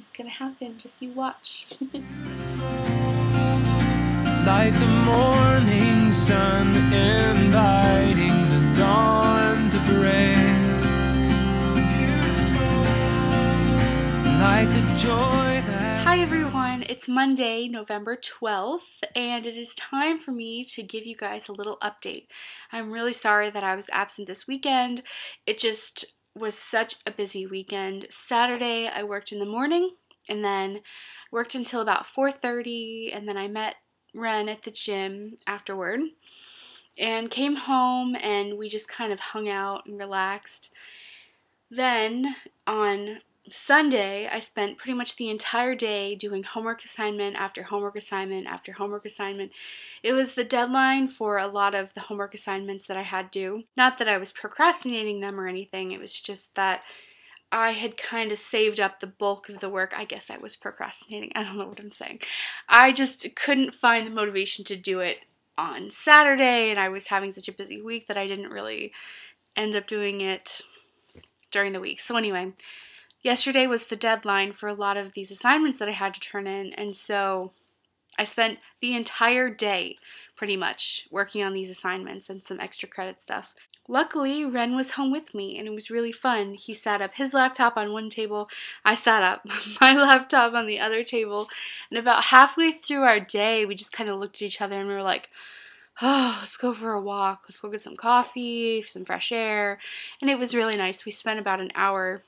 It's gonna happen. Just you watch. Like the morning sun inviting the dawn to break. Like the joy that... Hi everyone, it's Monday, November 12th, and it is time for me to give you guys a little update. I'm really sorry that I was absent this weekend. It just was such a busy weekend. Saturday I worked in the morning and then worked until about 4:30, and then I met Ren at the gym afterward and came home and we just kind of hung out and relaxed. Then on Sunday, I spent pretty much the entire day doing homework assignment after homework assignment after homework assignment. It was the deadline for a lot of the homework assignments that I had due. Not that I was procrastinating them or anything, it was just that I had kind of saved up the bulk of the work. I guess I was procrastinating. I don't know what I'm saying. I just couldn't find the motivation to do it on Saturday, and I was having such a busy week that I didn't really end up doing it during the week. So anyway, yesterday was the deadline for a lot of these assignments that I had to turn in, and so I spent the entire day pretty much working on these assignments and some extra credit stuff. Luckily, Ren was home with me, and it was really fun. He sat up his laptop on one table, I sat up my laptop on the other table, and about halfway through our day, we just kind of looked at each other and we were like, oh, let's go for a walk, let's go get some coffee, some fresh air, and it was really nice. We spent about an hour.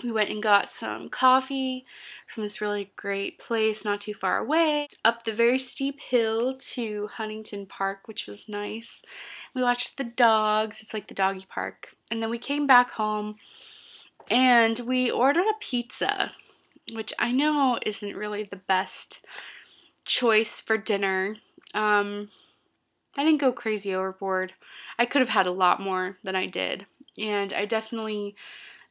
We went and got some coffee from this really great place not too far away, up the very steep hill to Huntington Park, which was nice. We watched the dogs, it's like the doggy park, and then we came back home and we ordered a pizza, which I know isn't really the best choice for dinner. I didn't go crazy overboard. I could have had a lot more than I did, and I definitely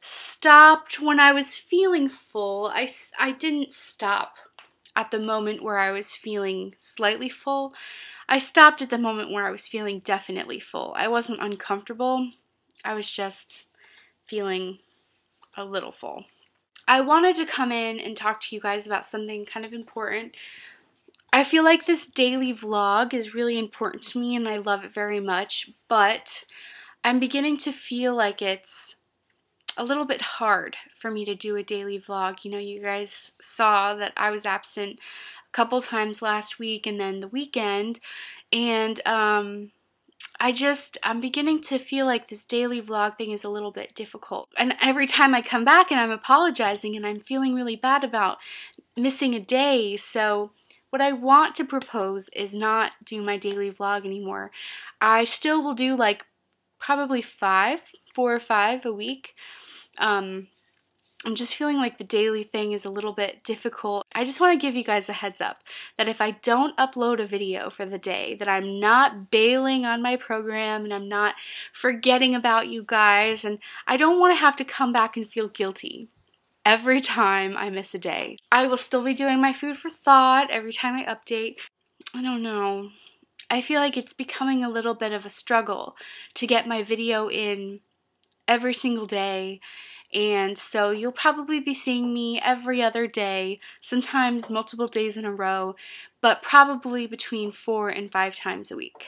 stopped when I was feeling full. I didn't stop at the moment where I was feeling slightly full. I stopped at the moment where I was feeling definitely full. I wasn't uncomfortable. I was just feeling a little full. I wanted to come in and talk to you guys about something kind of important. I feel like this daily vlog is really important to me and I love it very much, but I'm beginning to feel like it's a little bit hard for me to do a daily vlog. You know, you guys saw that I was absent a couple times last week and then the weekend, and I'm beginning to feel like this daily vlog thing is a little bit difficult. And every time I come back and I'm apologizing and I'm feeling really bad about missing a day, so what I want to propose is not do my daily vlog anymore. I still will do like probably 4 or 5 a week. I'm just feeling like the daily thing is a little bit difficult. I just want to give you guys a heads up that if I don't upload a video for the day, that I'm not bailing on my program and I'm not forgetting about you guys, and I don't want to have to come back and feel guilty every time I miss a day. I will still be doing my food for thought every time I update. I don't know. I feel like it's becoming a little bit of a struggle to get my video in every single day, and so you'll probably be seeing me every other day, sometimes multiple days in a row, but probably between 4 and 5 times a week,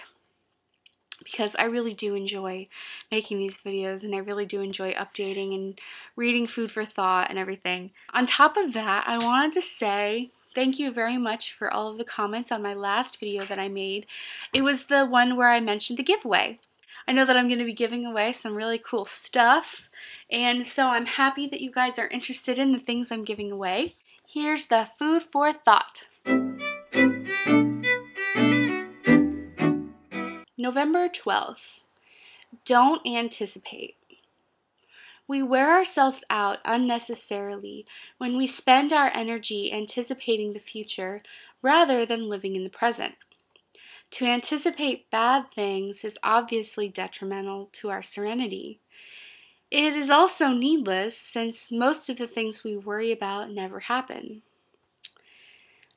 because I really do enjoy making these videos and I really do enjoy updating and reading food for thought and everything. On top of that, I wanted to say thank you very much for all of the comments on my last video that I made. It was the one where I mentioned the giveaway. I know that I'm going to be giving away some really cool stuff, and so I'm happy that you guys are interested in the things I'm giving away. Here's the food for thought. November 12th. Don't anticipate. We wear ourselves out unnecessarily when we spend our energy anticipating the future rather than living in the present. To anticipate bad things is obviously detrimental to our serenity. It is also needless since most of the things we worry about never happen.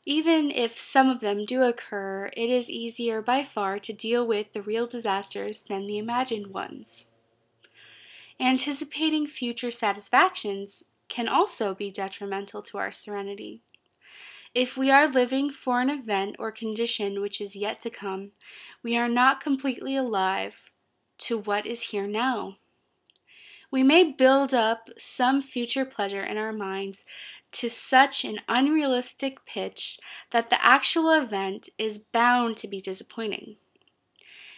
Even if some of them do occur, it is easier by far to deal with the real disasters than the imagined ones. Anticipating future satisfactions can also be detrimental to our serenity. If we are living for an event or condition which is yet to come, we are not completely alive to what is here now. We may build up some future pleasure in our minds to such an unrealistic pitch that the actual event is bound to be disappointing.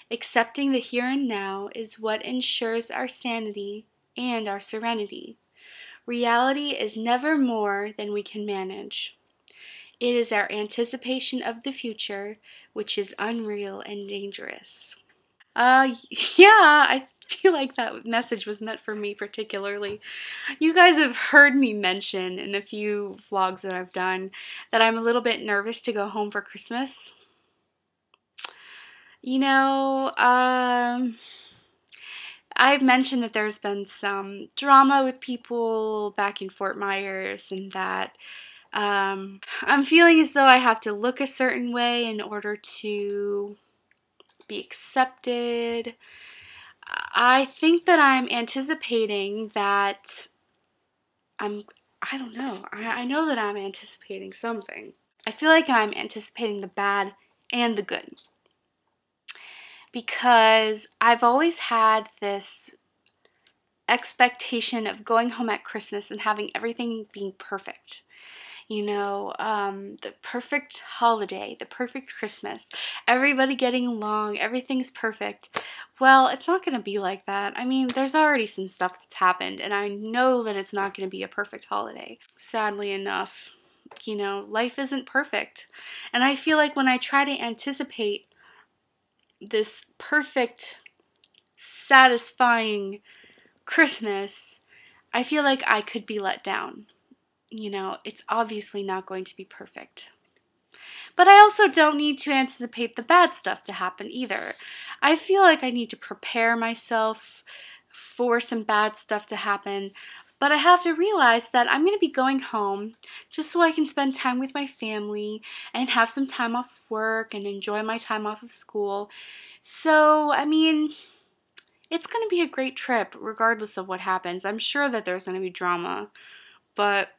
Accepting the here and now is what ensures our sanity and our serenity. Reality is never more than we can manage. It is our anticipation of the future which is unreal and dangerous. Yeah, I feel like that message was meant for me particularly. You guys have heard me mention in a few vlogs that I've done that I'm a little bit nervous to go home for Christmas. You know, I've mentioned that there's been some drama with people back in Fort Myers and that I'm feeling as though I have to look a certain way in order to be accepted. I think that I'm anticipating that I don't know. I know that I'm anticipating something. I feel like I'm anticipating the bad and the good. Because I've always had this expectation of going home at Christmas and having everything being perfect. You know, the perfect holiday, the perfect Christmas, everybody getting along, everything's perfect. Well, it's not going to be like that. I mean, there's already some stuff that's happened, and I know that it's not going to be a perfect holiday. Sadly enough, you know, life isn't perfect. And I feel like when I try to anticipate this perfect, satisfying Christmas, I feel like I could be let down. You know, it's obviously not going to be perfect. But I also don't need to anticipate the bad stuff to happen either. I feel like I need to prepare myself for some bad stuff to happen, but I have to realize that I'm going to be going home just so I can spend time with my family and have some time off work and enjoy my time off of school. So, I mean, it's going to be a great trip regardless of what happens. I'm sure that there's going to be drama, but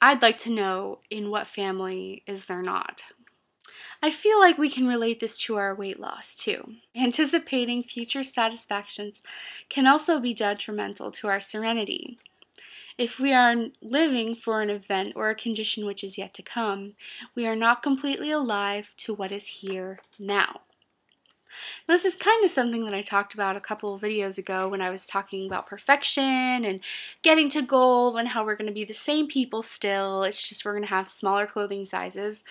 I'd like to know in what family is there not. I feel like we can relate this to our weight loss too. Anticipating future satisfactions can also be detrimental to our serenity. If we are living for an event or a condition which is yet to come, we are not completely alive to what is here now. This is kind of something that I talked about a couple of videos ago when I was talking about perfection and getting to goal and how we're going to be the same people still. It's just we're going to have smaller clothing sizes.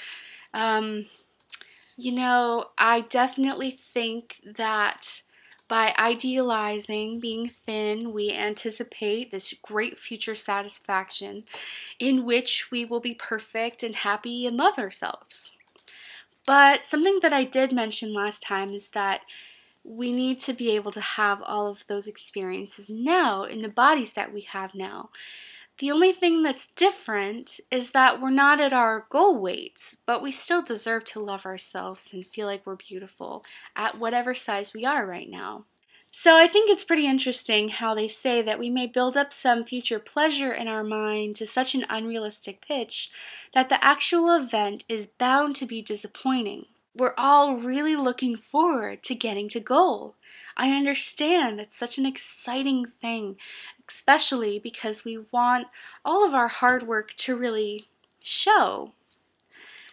You know, I definitely think that by idealizing being thin, we anticipate this great future satisfaction in which we will be perfect and happy and love ourselves. But something that I did mention last time is that we need to be able to have all of those experiences now in the bodies that we have now. The only thing that's different is that we're not at our goal weights, but we still deserve to love ourselves and feel like we're beautiful at whatever size we are right now. So I think it's pretty interesting how they say that we may build up some future pleasure in our mind to such an unrealistic pitch that the actual event is bound to be disappointing. We're all really looking forward to getting to goal. I understand it's such an exciting thing, especially because we want all of our hard work to really show.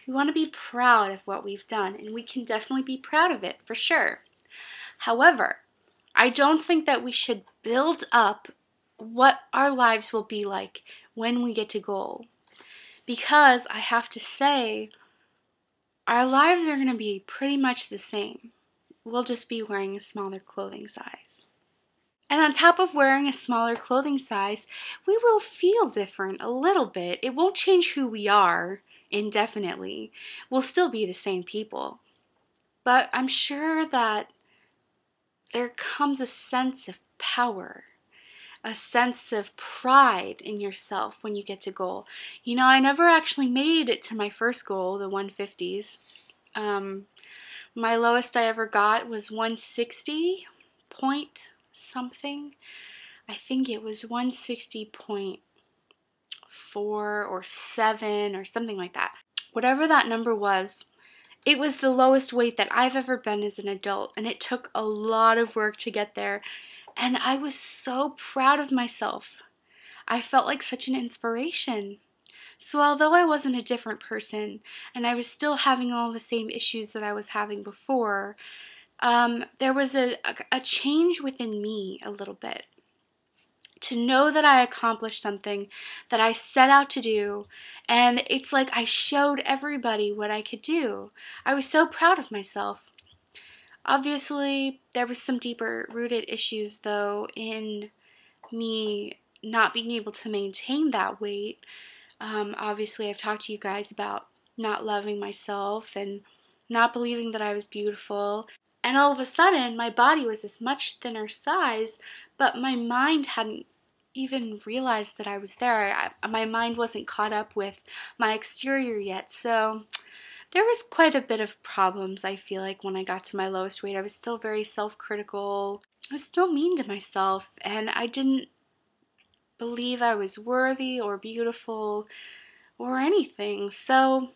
We want to be proud of what we've done, and we can definitely be proud of it for sure. However, I don't think that we should build up what our lives will be like when we get to goal. Because I have to say, our lives are going to be pretty much the same. We'll just be wearing a smaller clothing size. And on top of wearing a smaller clothing size, we will feel different a little bit. It won't change who we are indefinitely. We'll still be the same people. But I'm sure that there comes a sense of power, a sense of pride in yourself when you get to goal. You know, I never actually made it to my first goal, the 150s. My lowest I ever got was 160 point something. I think it was 160.4 or 7 or something like that. Whatever that number was, it was the lowest weight that I've ever been as an adult, and it took a lot of work to get there, and I was so proud of myself. I felt like such an inspiration. So although I wasn't a different person, and I was still having all the same issues that I was having before, there was a change within me a little bit. To know that I accomplished something that I set out to do, and it's like I showed everybody what I could do. I was so proud of myself. Obviously, there was some deeper rooted issues though in me not being able to maintain that weight. Obviously, I've talked to you guys about not loving myself and not believing that I was beautiful. And all of a sudden, my body was this much thinner size, but my mind hadn't even realized that I was there. My mind wasn't caught up with my exterior yet. So there was quite a bit of problems, I feel like, when I got to my lowest weight. I was still very self-critical. I was still mean to myself, and I didn't believe I was worthy or beautiful or anything. So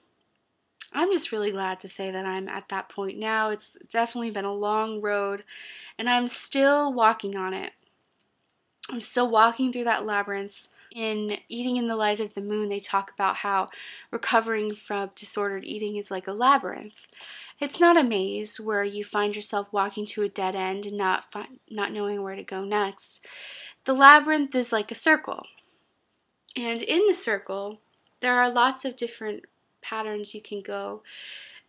I'm just really glad to say that I'm at that point now. It's definitely been a long road, and I'm still walking on it. I'm still walking through that labyrinth. In Eating in the Light of the Moon, they talk about how recovering from disordered eating is like a labyrinth. It's not a maze where you find yourself walking to a dead end and not knowing where to go next. The labyrinth is like a circle. And in the circle, there are lots of different patterns you can go.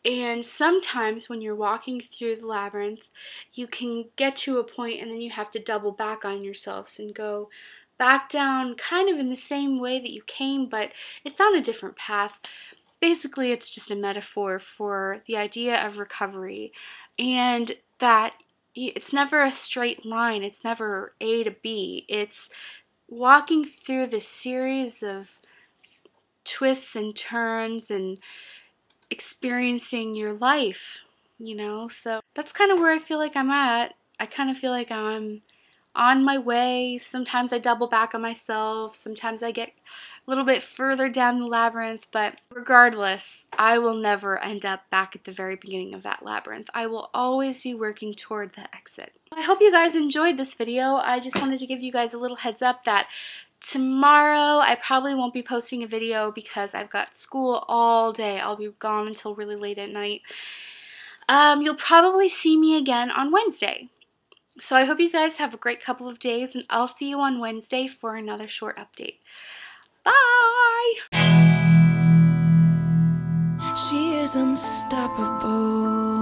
And sometimes when you're walking through the labyrinth, you can get to a point and then you have to double back on yourselves and go back down kind of in the same way that you came, but it's on a different path. Basically, it's just a metaphor for the idea of recovery, and that it's never a straight line. It's never A to B. It's walking through this series of twists and turns and experiencing your life, you know? So that's kind of where I feel like I'm at. I kind of feel like I'm on my way. Sometimes I double back on myself. Sometimes I get a little bit further down the labyrinth, but regardless, I will never end up back at the very beginning of that labyrinth. I will always be working toward the exit. I hope you guys enjoyed this video. I just wanted to give you guys a little heads up that tomorrow I probably won't be posting a video because I've got school all day. I'll be gone until really late at night. You'll probably see me again on Wednesday. So I hope you guys have a great couple of days, and I'll see you on Wednesday for another short update. Bye! She is unstoppable.